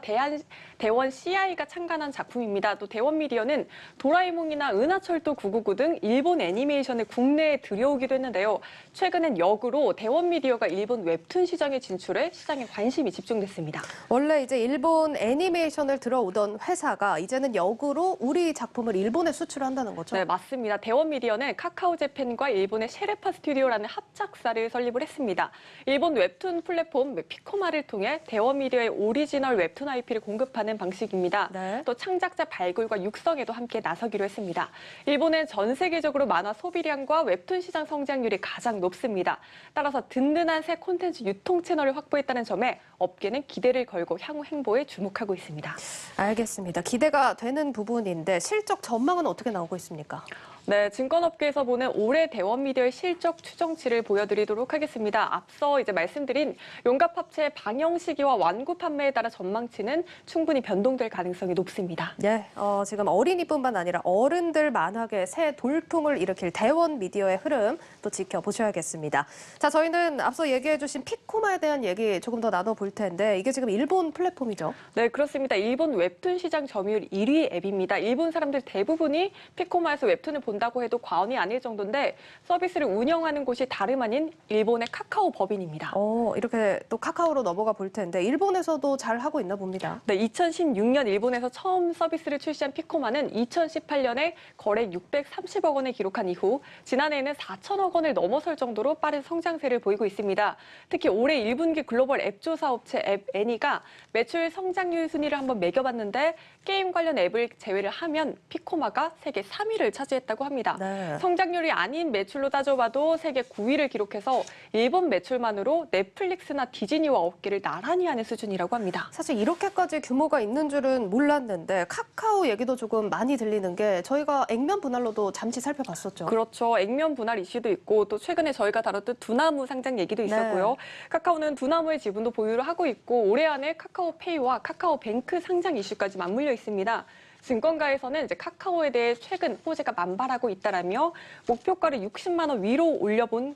대원 CI가 창간한 작품입니다. 또 대원미디어는 도라에몽이나 은하철도 999 등 일본 애니메이션을 국내에 들여오기도 했는데요. 최근엔 역으로 대원미디어가 일본 웹툰 시장에 진출해 시장에 관심이 집중됐습니다. 원래 이제 일본 애니메이션을 들어오던 회사가 이제는 역으로 우리 작품을 일본에 수출한다는 거죠? 네, 맞습니다. 대원미디어는 카카오재팬과 일본의 셰르파 스튜디오라는 합작사를 설립을 했습니다. 일본 웹툰 플랫폼 피코마를 통해 대원미디어의 오리지널 웹툰 IP를 공급하는 방식입니다. 네. 또 창작자 발굴과 육성에도 함께 나서기로 했습니다. 일본은 전 세계적으로 만화 소비량과 웹툰 시장 성장률이 가장 높습니다. 따라서 든든한 새 콘텐츠 유통 채널을 확보했다는 점에 업계는 기대를 걸고 향후 행보에 주목하고 있습니다. 알겠습니다. 기대가 되는 부분인데 실적 전망은 어떻게 나오고 있습니까? 네, 증권업계에서 보는 올해 대원미디어의 실적 추정치를 보여드리도록 하겠습니다. 앞서 이제 말씀드린 용갑합체 방영 시기와 완구 판매에 따라 전망치는 충분히 변동될 가능성이 높습니다. 네, 지금 어린이뿐만 아니라 어른들 만하게 새 돌풍을 일으킬 대원미디어의 흐름 또 지켜보셔야겠습니다. 자, 저희는 앞서 얘기해주신 피코마에 대한 얘기 조금 더 나눠볼 텐데 이게 지금 일본 플랫폼이죠? 네, 그렇습니다. 일본 웹툰 시장 점유율 1위 앱입니다. 일본 사람들 대부분이 피코마에서 웹툰을 본다고 해도 과언이 아닐 정도인데 서비스를 운영하는 곳이 다름 아닌 일본의 카카오 법인입니다. 이렇게 또 카카오로 넘어가 볼 텐데 일본에서도 잘 하고 있나 봅니다. 네, 2016년 일본에서 처음 서비스를 출시한 피코마는 2018년에 거래 630억 원을 기록한 이후 지난해에는 4천억 원을 넘어설 정도로 빠른 성장세를 보이고 있습니다. 특히 올해 1분기 글로벌 앱 조사 업체 앱 애니가 매출 성장률 순위를 한번 매겨봤는데 게임 관련 앱을 제외를 하면 피코마가 세계 3위를 차지했다고 합니다. 네. 성장률이 아닌 매출로 따져봐도 세계 9위를 기록해서 일본 매출만으로 넷플릭스나 디즈니와 어깨를 나란히 하는 수준이라고 합니다. 사실 이렇게까지 규모가 있는 줄은 몰랐는데 카카오 얘기도 조금 많이 들리는 게 저희가 액면 분할로도 잠시 살펴봤었죠. 그렇죠. 액면 분할 이슈도 있고 또 최근에 저희가 다뤘던 두나무 상장 얘기도 있었고요. 네. 카카오는 두나무의 지분도 보유를 하고 있고 올해 안에 카카오페이와 카카오뱅크 상장 이슈까지 맞물려 있습니다. 증권가에서는 이제 카카오에 대해 최근 호재가 만발하고 있다라며 목표가를 60만 원 위로 올려본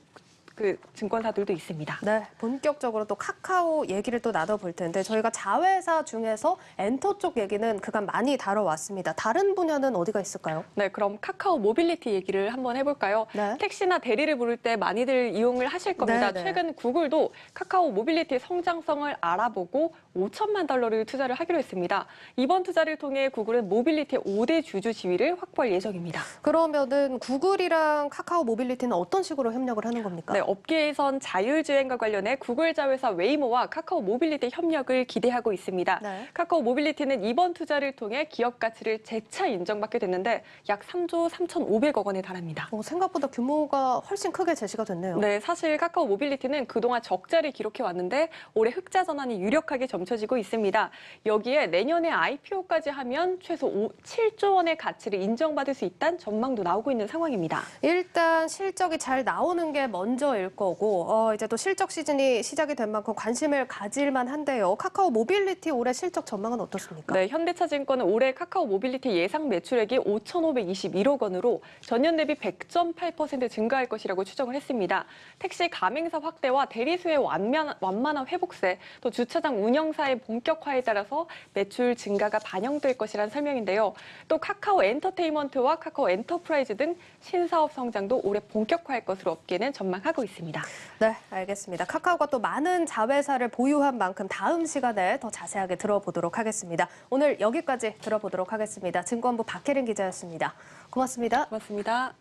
그 증권사들도 있습니다. 네, 본격적으로 또 카카오 얘기를 또 나눠볼 텐데 저희가 자회사 중에서 엔터 쪽 얘기는 그간 많이 다뤄왔습니다. 다른 분야는 어디가 있을까요? 네, 그럼 카카오 모빌리티 얘기를 한번 해볼까요? 네. 택시나 대리를 부를 때 많이들 이용을 하실 겁니다. 네, 네. 최근 구글도 카카오 모빌리티의 성장성을 알아보고 5천만 달러를 투자를 하기로 했습니다. 이번 투자를 통해 구글은 모빌리티의 5대 주주 지위를 확보할 예정입니다. 그러면은 구글이랑 카카오 모빌리티는 어떤 식으로 협력을 하는 겁니까? 네, 업계에선 자율주행과 관련해 구글 자회사 웨이모와 카카오 모빌리티 협력을 기대하고 있습니다. 네. 카카오 모빌리티는 이번 투자를 통해 기업 가치를 재차 인정받게 됐는데 약 3조 3,500억 원에 달합니다. 생각보다 규모가 훨씬 크게 제시가 됐네요. 네, 사실 카카오 모빌리티는 그동안 적자를 기록해 왔는데 올해 흑자 전환이 유력하게 점쳐지고 있습니다. 여기에 내년에 IPO까지 하면 최소 7조 원의 가치를 인정받을 수 있다는 전망도 나오고 있는 상황입니다. 일단 실적이 잘 나오는 게 먼저일 거고 이제 또 실적 시즌이 시작이 된 만큼 관심을 가질만 한데요. 카카오 모빌리티 올해 실적 전망은 어떻습니까? 네, 현대차증권은 올해 카카오 모빌리티 예상 매출액이 5,521억 원으로 전년 대비 100.8% 증가할 것이라고 추정을 했습니다. 택시 가맹사 확대와 대리수의 완만한 회복세, 또 주차장 운영사의 본격화에 따라서 매출 증가가 반영될 것이라는 설명인데요. 또 카카오 엔터테인먼트와 카카오 엔터프라이즈 등 신사업 성장도 올해 본격화할 것으로 업계는 전망하고 있습니다. 네, 알겠습니다. 카카오가 또 많은 자회사를 보유한 만큼 다음 시간에 더 자세하게 들어보도록 하겠습니다. 오늘 여기까지 들어보도록 하겠습니다. 증권부 박혜린 기자였습니다. 고맙습니다. 고맙습니다.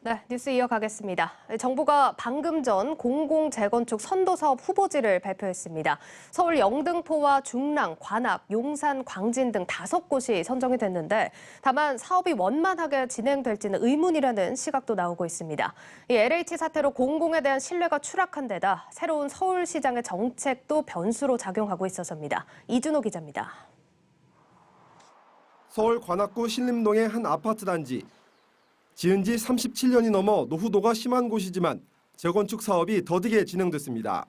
네, 뉴스 이어가겠습니다. 정부가 방금 전 공공재건축 선도사업 후보지를 발표했습니다. 서울 영등포와 중랑, 관악, 용산, 광진 등 5곳이 선정이 됐는데 다만 사업이 원만하게 진행될지는 의문이라는 시각도 나오고 있습니다. 이 LH 사태로 공공에 대한 신뢰가 추락한 데다 새로운 서울시장의 정책도 변수로 작용하고 있어서입니다. 이준호 기자입니다. 서울 관악구 신림동의 한 아파트 단지. 지은 지 37년이 넘어 노후도가 심한 곳이지만 재건축 사업이 더디게 진행됐습니다.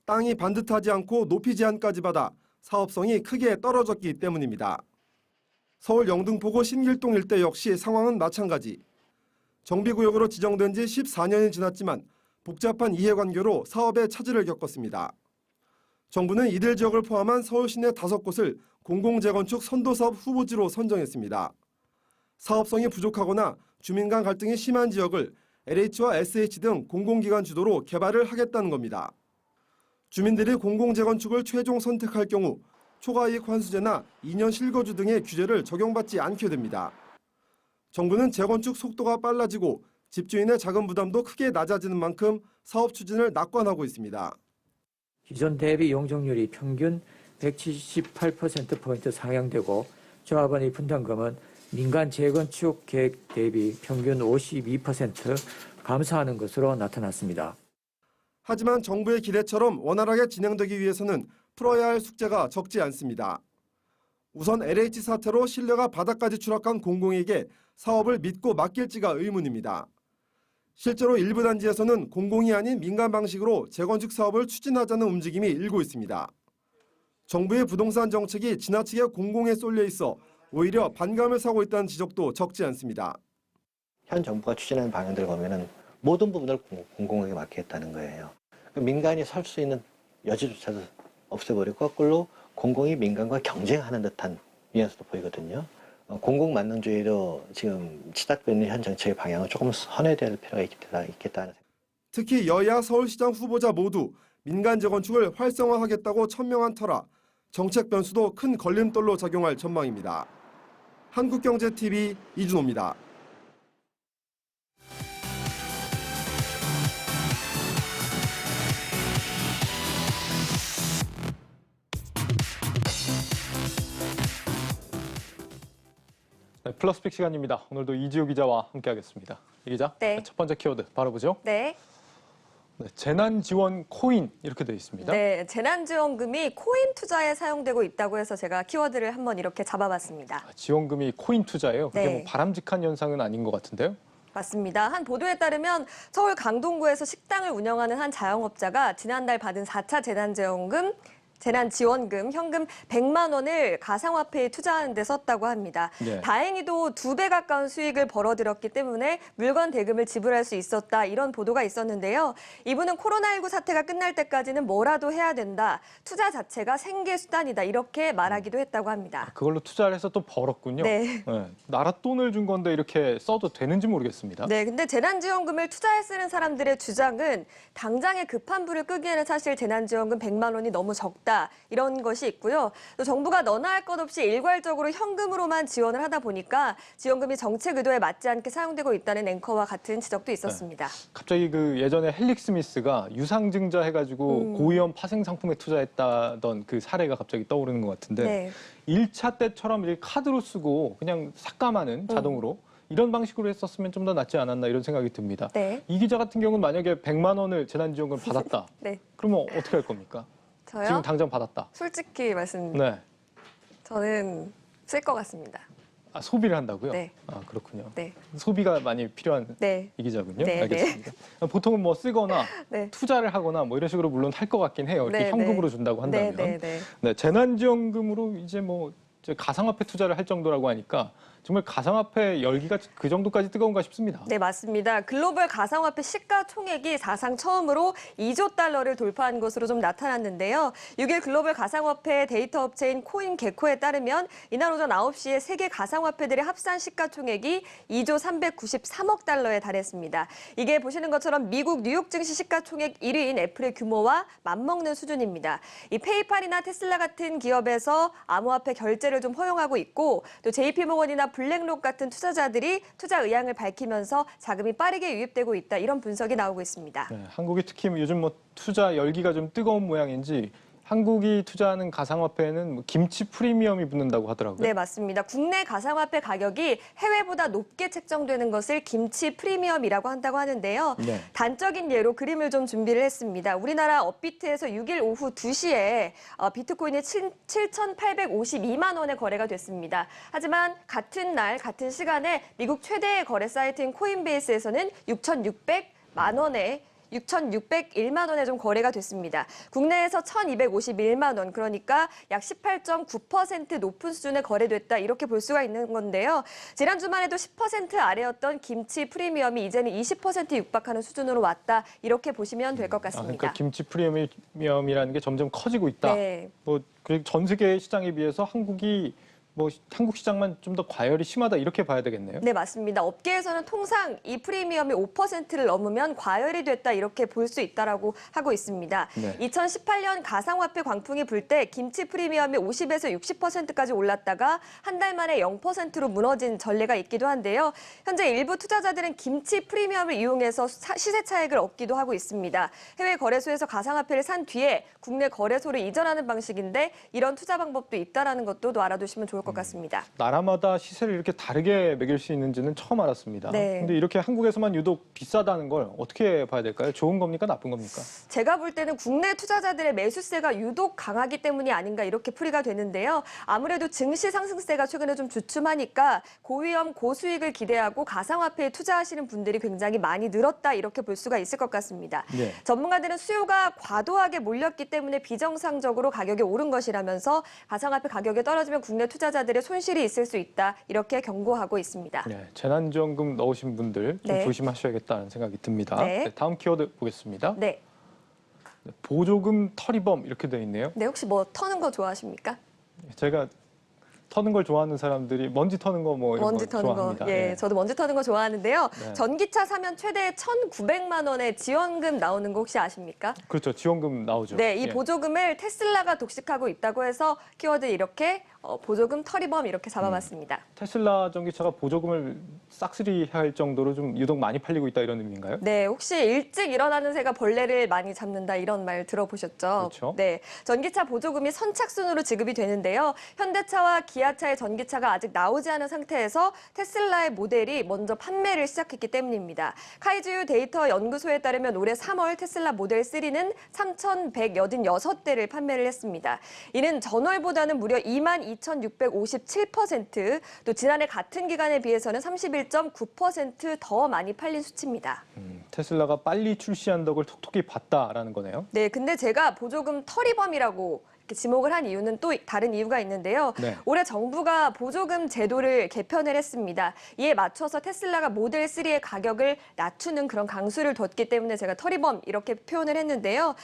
땅이 반듯하지 않고 높이 제한까지 받아 사업성이 크게 떨어졌기 때문입니다. 서울 영등포구 신길동 일대 역시 상황은 마찬가지. 정비구역으로 지정된 지 14년이 지났지만 복잡한 이해관계로 사업에 차질을 겪었습니다. 정부는 이들 지역을 포함한 서울 시내 5곳을 공공재건축 선도사업 후보지로 선정했습니다. 사업성이 부족하거나 주민 간 갈등이 심한 지역을 LH와 SH 등 공공기관 주도로 개발을 하겠다는 겁니다. 주민들이 공공재건축을 최종 선택할 경우 초과이익 환수제나 2년 실거주 등의 규제를 적용받지 않게 됩니다. 정부는 재건축 속도가 빨라지고 집주인의 자금 부담도 크게 낮아지는 만큼 사업 추진을 낙관하고 있습니다. 기존 대비 용적률이 평균 178%포인트 상향되고 조합원의 분담금은 민간 재건축 계획 대비 평균 52% 감소하는 것으로 나타났습니다. 하지만 정부의 기대처럼 원활하게 진행되기 위해서는 풀어야 할 숙제가 적지 않습니다. 우선 LH 사태로 신뢰가 바닥까지 추락한 공공에게 사업을 믿고 맡길지가 의문입니다. 실제로 일부 단지에서는 공공이 아닌 민간 방식으로 재건축 사업을 추진하자는 움직임이 일고 있습니다. 정부의 부동산 정책이 지나치게 공공에 쏠려 있어 오히려 반감을 사고 있다는 지적도 적지 않습니다. 현 정부가 추진하는 방향들을 보면은 모든 부분을 공공에게 맡기겠다는 거예요. 민간이 설 수 있는 여지조차도 없애버리고 거꾸로 공공이 민간과 경쟁하는 듯한 뉘앙스도 보이거든요. 공공만능주의로 지금 치닫고 있는 현 정책의 방향을 조금 선회될 필요가 있겠다는. 특히 여야 서울시장 후보자 모두 민간 재건축을 활성화하겠다고 천명한 터라 정책 변수도 큰 걸림돌로 작용할 전망입니다. 한국경제TV 이준호입니다. 네, 플러스픽 시간입니다. 오늘도 이지우 기자와 함께하겠습니다. 이 기자, 네. 첫 번째 키워드 바로 보죠. 네. 네, 재난지원 코인 이렇게 되어 있습니다. 네, 재난지원금이 코인 투자에 사용되고 있다고 해서 제가 키워드를 한번 이렇게 잡아봤습니다. 지원금이 코인 투자예요. 그게 네. 뭐 바람직한 현상은 아닌 것 같은데요. 맞습니다. 한 보도에 따르면 서울 강동구에서 식당을 운영하는 한 자영업자가 지난달 받은 4차 재난지원금 현금 100만 원을 가상화폐에 투자하는 데 썼다고 합니다. 네. 다행히도 2배 가까운 수익을 벌어들였기 때문에 물건 대금을 지불할 수 있었다, 이런 보도가 있었는데요. 이분은 코로나19 사태가 끝날 때까지는 뭐라도 해야 된다, 투자 자체가 생계 수단이다, 이렇게 말하기도 했다고 합니다. 그걸로 투자를 해서 또 벌었군요. 네. 나라 돈을 준 건데 이렇게 써도 되는지 모르겠습니다. 네, 근데 재난지원금을 투자에 쓰는 사람들의 주장은 당장에 급한 불을 끄기에는 사실 재난지원금 100만 원이 너무 적다, 이런 것이 있고요. 또 정부가 너나 할 것 없이 일괄적으로 현금으로만 지원을 하다 보니까 지원금이 정책 의도에 맞지 않게 사용되고 있다는 앵커와 같은 지적도 있었습니다. 갑자기 그 예전에 헬릭 스미스가 유상증자 해가지고 고위험 파생 상품에 투자했다던 그 사례가 갑자기 떠오르는 것 같은데 네. 1차 때처럼 이렇게 카드로 쓰고 그냥 삭감하는 자동으로 이런 방식으로 했었으면 좀 더 낫지 않았나 이런 생각이 듭니다. 네. 이 기자 같은 경우는 만약에 100만 원을 재난지원금을 받았다. 네. 그러면 어떻게 할 겁니까? 저요? 지금 당장 받았다. 솔직히 네. 저는 쓸 것 같습니다. 아, 소비를 한다고요? 네. 아, 그렇군요. 네. 소비가 많이 필요한 네. 이 기자군요. 네, 알겠습니다. 보통은 뭐 쓰거나 네. 투자를 하거나 뭐 이런 식으로 물론 할 것 같긴 해요. 이렇게 네, 현금으로 네. 준다고 한다면. 네. 재난지원금으로 이제 뭐 이제 가상화폐 투자를 할 정도라고 하니까 정말 가상화폐 열기가 그 정도까지 뜨거운가 싶습니다. 네, 맞습니다. 글로벌 가상화폐 시가총액이 사상 처음으로 2조 달러를 돌파한 것으로 좀 나타났는데요. 6일 글로벌 가상화폐 데이터 업체인 코인게코에 따르면 이날 오전 9시에 세계 가상화폐들의 합산 시가총액이 2조 393억 달러에 달했습니다. 이게 보시는 것처럼 미국 뉴욕 증시 시가총액 1위인 애플의 규모와 맞먹는 수준입니다. 이 페이팔이나 테슬라 같은 기업에서 암호화폐 결제를 좀 허용하고 있고, 또 JP모건이나 블랙록 같은 투자자들이 투자 의향을 밝히면서 자금이 빠르게 유입되고 있다, 이런 분석이 나오고 있습니다. 네, 한국이 특히 요즘 뭐 투자 열기가 좀 뜨거운 모양인지 한국이 투자하는 가상화폐에는 뭐 김치 프리미엄이 붙는다고 하더라고요. 네, 맞습니다. 국내 가상화폐 가격이 해외보다 높게 책정되는 것을 김치 프리미엄이라고 한다고 하는데요. 네. 단적인 예로 그림을 좀 준비를 했습니다. 우리나라 업비트에서 6일 오후 2시에 비트코인이 7,852만 원에 거래가 됐습니다. 하지만 같은 날 같은 시간에 미국 최대의 거래 사이트인 코인베이스에서는 6,601만 원에 좀 거래가 됐습니다. 국내에서 1,251만 원, 그러니까 약 18.9% 높은 수준에 거래됐다, 이렇게 볼 수가 있는 건데요. 지난 주만 해도 10% 아래였던 김치 프리미엄이 이제는 20% 육박하는 수준으로 왔다, 이렇게 보시면 될 것 같습니다. 그러니까 김치 프리미엄이라는 게 점점 커지고 있다. 네. 뭐 그리고 전 세계 시장에 비해서 한국이 뭐 한국 시장만 좀 더 과열이 심하다, 이렇게 봐야 되겠네요. 네, 맞습니다. 업계에서는 통상 이 프리미엄이 5%를 넘으면 과열이 됐다, 이렇게 볼 수 있다라고 하고 있습니다. 네. 2018년 가상화폐 광풍이 불 때 김치 프리미엄이 50에서 60%까지 올랐다가 한 달 만에 0%로 무너진 전례가 있기도 한데요. 현재 일부 투자자들은 김치 프리미엄을 이용해서 시세 차익을 얻기도 하고 있습니다. 해외 거래소에서 가상화폐를 산 뒤에 국내 거래소로 이전하는 방식인데 이런 투자 방법도 있다라는 것도 또 알아두시면 좋을 것 같습니다. 것 같습니다. 나라마다 시세를 이렇게 다르게 매길 수 있는지는 처음 알았습니다. 네. 근데 이렇게 한국에서만 유독 비싸다는 걸 어떻게 봐야 될까요? 좋은 겁니까? 나쁜 겁니까? 제가 볼 때는 국내 투자자들의 매수세가 유독 강하기 때문이 아닌가 이렇게 풀이가 되는데요. 아무래도 증시 상승세가 최근에 좀 주춤하니까 고위험 고수익을 기대하고 가상화폐에 투자하시는 분들이 굉장히 많이 늘었다 이렇게 볼 수가 있을 것 같습니다. 네. 전문가들은 수요가 과도하게 몰렸기 때문에 비정상적으로 가격이 오른 것이라면서 가상화폐 가격이 떨어지면 국내 투자자들의 손실이 있을 수 있다 이렇게 경고하고 있습니다. 네, 재난지원금 넣으신 분들 좀 네. 조심하셔야겠다는 생각이 듭니다. 네. 네, 다음 키워드 보겠습니다. 네. 보조금 터리범 이렇게 돼 있네요. 네, 혹시 뭐 터는 거 좋아하십니까? 제가 터는 걸 좋아하는 사람들이 먼지 터는 거 뭐 이런 먼지 거 터는 좋아합니다. 거, 예, 저도 먼지 터는 거 좋아하는데요. 네. 전기차 사면 최대 1,900만 원의 지원금 나오는 거 혹시 아십니까? 그렇죠. 지원금 나오죠. 네, 이 예. 보조금을 테슬라가 독식하고 있다고 해서 키워드 이렇게 보조금 터리범 이렇게 잡아봤습니다. 테슬라 전기차가 보조금을 싹쓸이 할 정도로 좀 유독 많이 팔리고 있다 이런 의미인가요? 네, 혹시 일찍 일어나는 새가 벌레를 많이 잡는다 이런 말 들어보셨죠? 그렇죠. 네, 전기차 보조금이 선착순으로 지급이 되는데요. 현대차와 기아차의 전기차가 아직 나오지 않은 상태에서 테슬라의 모델이 먼저 판매를 시작했기 때문입니다. 카이지유 데이터 연구소에 따르면 올해 3월 테슬라 모델 3는 3,186대를 판매를 했습니다. 이는 전월보다는 무려 22,657%, 또 지난해 같은 기간에 비해서는 31.9% 더 많이 팔린 수치입니다. 테슬라가 빨리 출시한 덕을 톡톡히 봤다라는 거네요. 네, 근데 제가 보조금 터리범이라고 이렇게 지목을 한 이유는 또 다른 이유가 있는데요. 네. 올해 정부가 보조금 제도를 개편을 했습니다. 이에 맞춰서 테슬라가 모델 3의 가격을 낮추는 그런 강수를 뒀기 때문에 제가 터리범 이렇게 표현을 했는데요.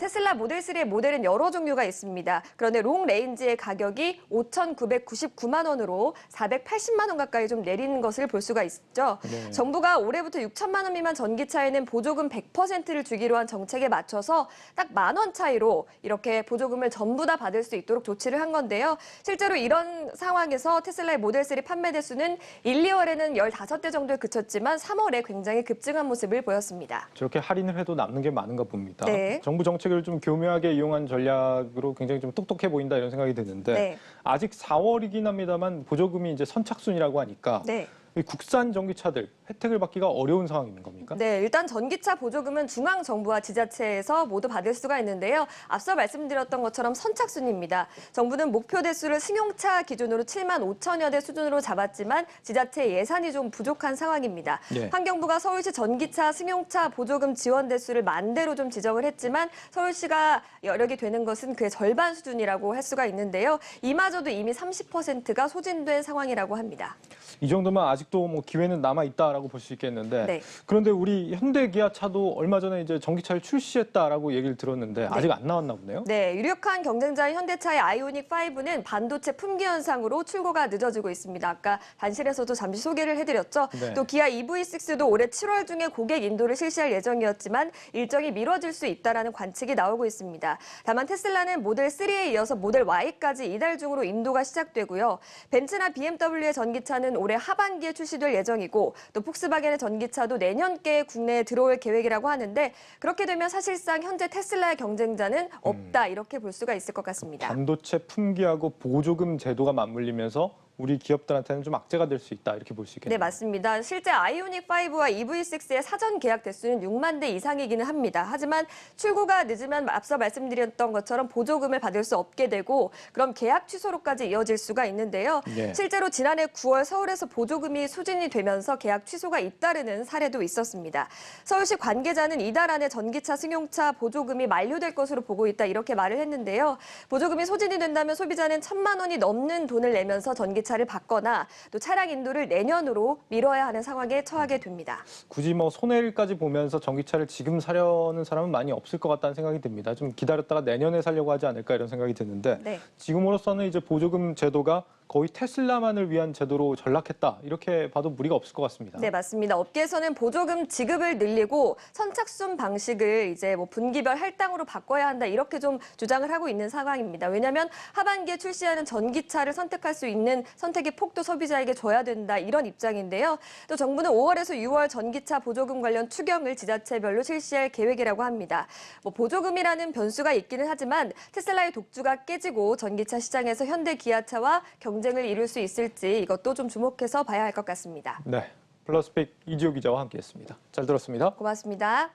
테슬라 모델 3의 모델은 여러 종류가 있습니다. 그런데 롱 레인지의 가격이 5,999만 원으로 480만 원 가까이 좀 내리는 것을 볼 수가 있죠. 네. 정부가 올해부터 6천만 원 미만 전기차에는 보조금 100%를 주기로 한 정책에 맞춰서 딱 10,000원 차이로 이렇게 보조금을 전부 다 받을 수 있도록 조치를 한 건데요. 실제로 이런 상황에서 테슬라의 모델 3 판매 대수는 1, 2월에는 15대 정도에 그쳤지만 3월에 굉장히 급증한 모습을 보였습니다. 저렇게 할인을 해도 남는 게 많은가 봅니다. 네. 정부 정책을 좀 교묘하게 이용한 전략으로 굉장히 좀 똑똑해 보인다 이런 생각이 드는데 네. 아직 4월이긴 합니다만 보조금이 이제 선착순이라고 하니까 네. 이 국산 전기차들 혜택을 받기가 어려운 상황이 있는 겁니까? 네, 일단 전기차 보조금은 중앙정부와 지자체에서 모두 받을 수가 있는데요. 앞서 말씀드렸던 것처럼 선착순입니다. 정부는 목표 대수를 승용차 기준으로 7만 5천여 대 수준으로 잡았지만 지자체 예산이 좀 부족한 상황입니다. 네. 환경부가 서울시 전기차, 승용차 보조금 지원 대수를 10,000대로 좀 지정을 했지만 서울시가 여력이 되는 것은 그의 절반 수준이라고 할 수가 있는데요. 이마저도 이미 30%가 소진된 상황이라고 합니다. 이 정도면 아직도 뭐 기회는 남아 있다라고 볼 수 있겠는데 네. 그런데 우리 현대기아차도 얼마 전에 이제 전기차를 출시했다라고 얘기를 들었는데 아직 안 나왔나 보네요. 네, 유력한 경쟁자인 현대차의 아이오닉 5는 반도체 품귀 현상으로 출고가 늦어지고 있습니다. 아까 단실에서도 잠시 소개를 해드렸죠. 네. 또 기아 EV6도 올해 7월 중에 고객 인도를 실시할 예정이었지만 일정이 미뤄질 수 있다라는 관측이 나오고 있습니다. 다만 테슬라는 모델 3에 이어서 모델 Y까지 이달 중으로 인도가 시작되고요. 벤츠나 BMW의 전기차는 올해 하반기에 출시될 예정이고 또 폭스바겐의 전기차도 내년께 국내에 들어올 계획이라고 하는데 그렇게 되면 사실상 현재 테슬라의 경쟁자는 없다 이렇게 볼 수가 있을 것 같습니다. 반도체 품귀하고 보조금 제도가 맞물리면서 우리 기업들한테는 좀 악재가 될 수 있다 이렇게 볼 수 있겠네요. 네, 맞습니다. 실제 아이오닉 5와 EV6의 사전 계약 대수는 6만 대 이상이기는 합니다. 하지만 출고가 늦으면 앞서 말씀드렸던 것처럼 보조금을 받을 수 없게 되고 그럼 계약 취소로까지 이어질 수가 있는데요. 네. 실제로 지난해 9월 서울에서 보조금이 소진이 되면서 계약 취소가 잇따르는 사례도 있었습니다. 서울시 관계자는 이달 안에 전기차, 승용차 보조금이 만료될 것으로 보고 있다 이렇게 말을 했는데요. 보조금이 소진이 된다면 소비자는 1,000만 원이 넘는 돈을 내면서 전기차를 받거나 또 차량 인도를 내년으로 미뤄야 하는 상황에 처하게 됩니다. 굳이 뭐 손해일까지 보면서 전기차를 지금 사려는 사람은 많이 없을 것 같다는 생각이 듭니다. 좀 기다렸다가 내년에 사려고 하지 않을까 이런 생각이 드는데 네. 지금으로서는 이제 보조금 제도가 거의 테슬라만을 위한 제도로 전락했다 이렇게 봐도 무리가 없을 것 같습니다. 네, 맞습니다. 업계에서는 보조금 지급을 늘리고 선착순 방식을 이제 뭐 분기별 할당으로 바꿔야 한다 이렇게 좀 주장을 하고 있는 상황입니다. 왜냐하면 하반기에 출시하는 전기차를 선택할 수 있는 선택의 폭도 소비자에게 줘야 된다 이런 입장인데요. 또 정부는 5월에서 6월 전기차 보조금 관련 추경을 지자체별로 실시할 계획이라고 합니다. 보조금이라는 변수가 있기는 하지만 테슬라의 독주가 깨지고 전기차 시장에서 현대 기아차와 경쟁을 이룰 수 있을지 이것도 좀 주목해서 봐야 할 것 같습니다. 네, 플러스픽 이지호 기자와 함께했습니다. 잘 들었습니다. 고맙습니다.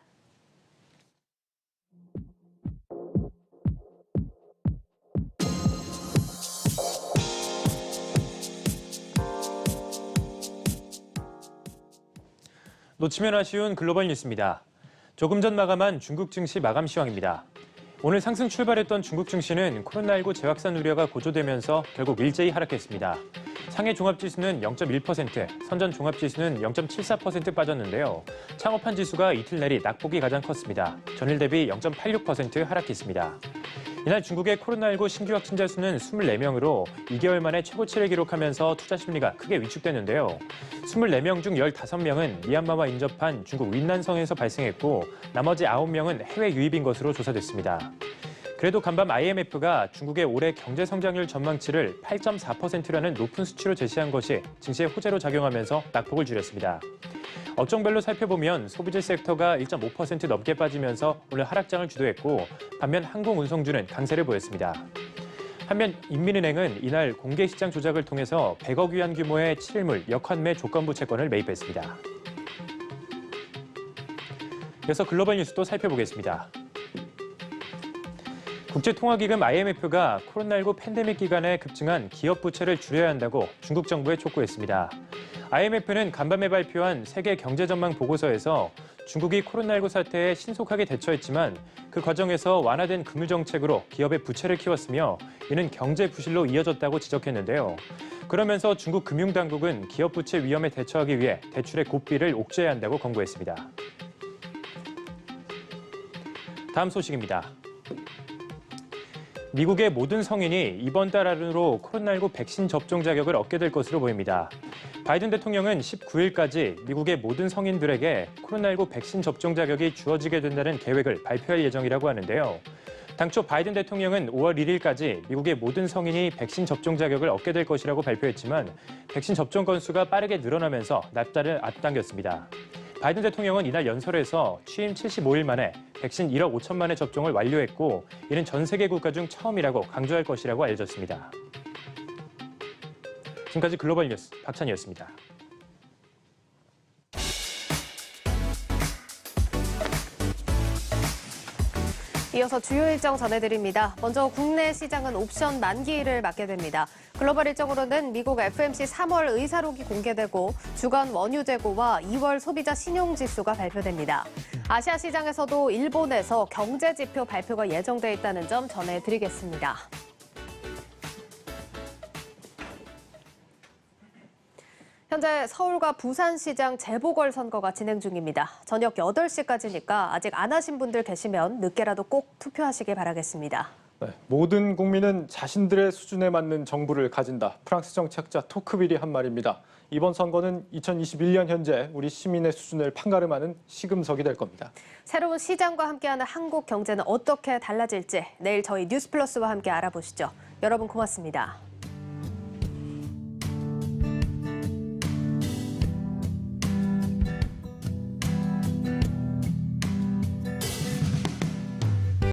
놓치면 아쉬운 글로벌 뉴스입니다. 조금 전 마감한 중국 증시 마감 시황입니다. 오늘 상승 출발했던 중국 증시는 코로나19 재확산 우려가 고조되면서 결국 일제히 하락했습니다. 상해 종합지수는 0.1%, 선전 종합지수는 0.74% 빠졌는데요. 창업한 지수가 이틀 내리 낙폭이 가장 컸습니다. 전일 대비 0.86% 하락했습니다. 이날 중국의 코로나19 신규 확진자 수는 24명으로 2개월 만에 최고치를 기록하면서 투자 심리가 크게 위축됐는데요. 24명 중 15명은 미얀마와 인접한 중국 윈난성에서 발생했고 나머지 9명은 해외 유입인 것으로 조사됐습니다. 그래도 간밤 IMF가 중국의 올해 경제 성장률 전망치를 8.4%라는 높은 수치로 제시한 것이 증시에 호재로 작용하면서 낙폭을 줄였습니다. 업종별로 살펴보면 소비재 섹터가 1.5% 넘게 빠지면서 오늘 하락장을 주도했고 반면 항공운송주는 강세를 보였습니다. 한면 인민은행은 이날 공개시장 조작을 통해서 100억 위안 규모의 7일물 역환매 조건부 채권을 매입했습니다. 이어서 글로벌 뉴스도 살펴보겠습니다. 국제통화기금 IMF가 코로나19 팬데믹 기간에 급증한 기업 부채를 줄여야 한다고 중국 정부에 촉구했습니다. IMF는 간밤에 발표한 세계 경제 전망 보고서에서 중국이 코로나19 사태에 신속하게 대처했지만 그 과정에서 완화된 금융 정책으로 기업의 부채를 키웠으며 이는 경제 부실로 이어졌다고 지적했는데요. 그러면서 중국 금융당국은 기업 부채 위험에 대처하기 위해 대출의 고삐를 옥죄해야 한다고 권고했습니다. 다음 소식입니다. 미국의 모든 성인이 이번 달 안으로 코로나19 백신 접종 자격을 얻게 될 것으로 보입니다. 바이든 대통령은 19일까지 미국의 모든 성인들에게 코로나19 백신 접종 자격이 주어지게 된다는 계획을 발표할 예정이라고 하는데요. 당초 바이든 대통령은 5월 1일까지 미국의 모든 성인이 백신 접종 자격을 얻게 될 것이라고 발표했지만 백신 접종 건수가 빠르게 늘어나면서 날짜를 앞당겼습니다. 바이든 대통령은 이날 연설에서 취임 75일 만에 백신 1억 5천만의 접종을 완료했고 이는 전 세계 국가 중 처음이라고 강조할 것이라고 알려졌습니다. 지금까지 글로벌 뉴스 박찬희였습니다. 이어서 주요 일정 전해드립니다. 먼저 국내 시장은 옵션 만기일을 맞게 됩니다. 글로벌 일정으로는 미국 FMC 3월 의사록이 공개되고 주간 원유 재고와 2월 소비자 신용지수가 발표됩니다. 아시아 시장에서도 일본에서 경제지표 발표가 예정돼 있다는 점 전해드리겠습니다. 현재 서울과 부산시장 재보궐선거가 진행 중입니다. 저녁 8시까지니까 아직 안 하신 분들 계시면 늦게라도 꼭 투표하시길 바라겠습니다. 네, 모든 국민은 자신들의 수준에 맞는 정부를 가진다. 프랑스 정치학자 토크빌이 한 말입니다. 이번 선거는 2021년 현재 우리 시민의 수준을 판가름하는 시금석이 될 겁니다. 새로운 시장과 함께하는 한국 경제는 어떻게 달라질지 내일 저희 뉴스플러스와 함께 알아보시죠. 여러분 고맙습니다.